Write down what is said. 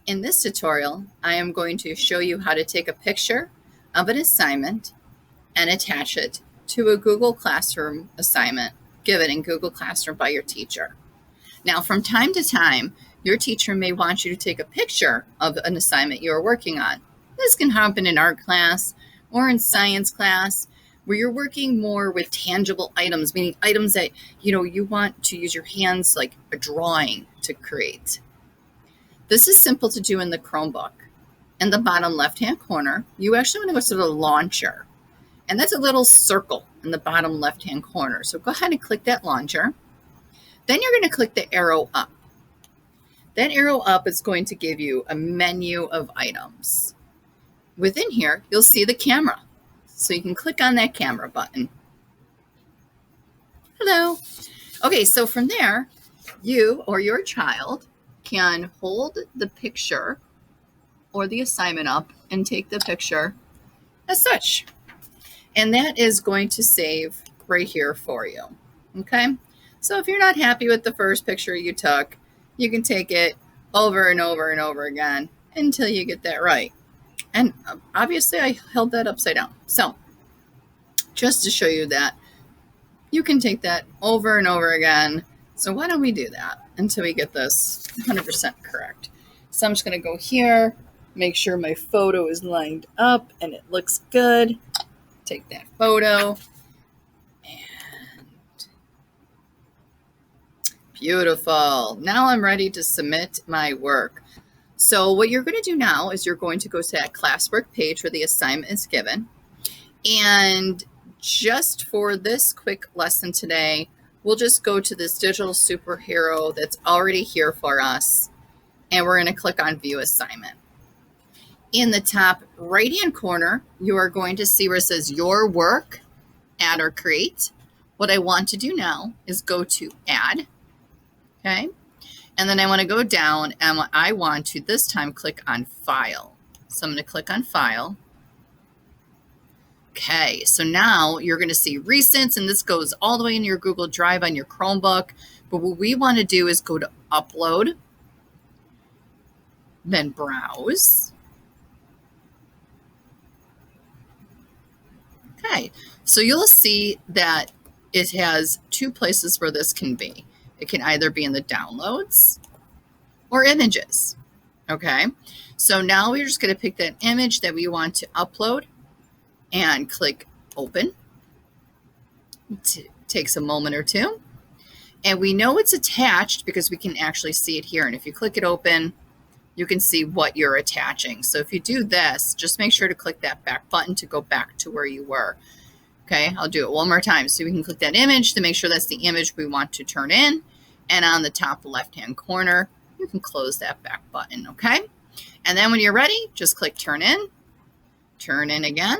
In this tutorial, I am going to show you how to take a picture of an assignment and attach it to a Google Classroom assignment given in Google Classroom by your teacher. Now, from time to time, your teacher may want you to take a picture of an assignment you're working on. This can happen in art class or in science class, where you're working more with tangible items, meaning items that you want to use your hands, like a drawing, to create. This is simple to do in the Chromebook. In the bottom left-hand corner, you actually want to go to the launcher. And that's a little circle in the bottom left-hand corner. So go ahead and click that launcher. Then you're going to click the arrow up. That arrow up is going to give you a menu of items. Within here, you'll see the camera. So you can click on that camera button. Hello. Okay, so from there, you or your child can hold the picture or the assignment up and take the picture as such. And that is going to save right here for you. Okay? So if you're not happy with the first picture you took, you can take it over and over and over again until you get that right. And obviously I held that upside down. So just to show you that you can take that over and over again. So why don't we do that until we get this 100% correct. So I'm just going to go here, make sure my photo is lined up and it looks good. Take that photo. And beautiful. Now I'm ready to submit my work. So what you're going to do now is you're going to go to that classwork page where the assignment is given. And just for this quick lesson today, we'll just go to this digital superhero that's already here for us. And we're going to click on View Assignment. In the top right-hand corner, you are going to see where it says Your Work, Add or Create. What I want to do now is go to Add. Okay. And then I want to go down and I want to this time click on File. So I'm going to click on File. Okay, so now you're going to see Recents, and this goes all the way in your Google Drive on your Chromebook. But what we want to do is go to Upload, then Browse. Okay, so you'll see that it has two places where this can be. It can either be in the Downloads or Images. Okay, so now we're just going to pick that image that we want to upload and click Open. It takes a moment or two. And we know it's attached because we can actually see it here. And if you click it open, you can see what you're attaching. So if you do this, just make sure to click that back button to go back to where you were. Okay, I'll do it one more time. So we can click that image to make sure that's the image we want to turn in. And on the top left-hand corner, you can close that back button, okay? And then when you're ready, just click Turn In again.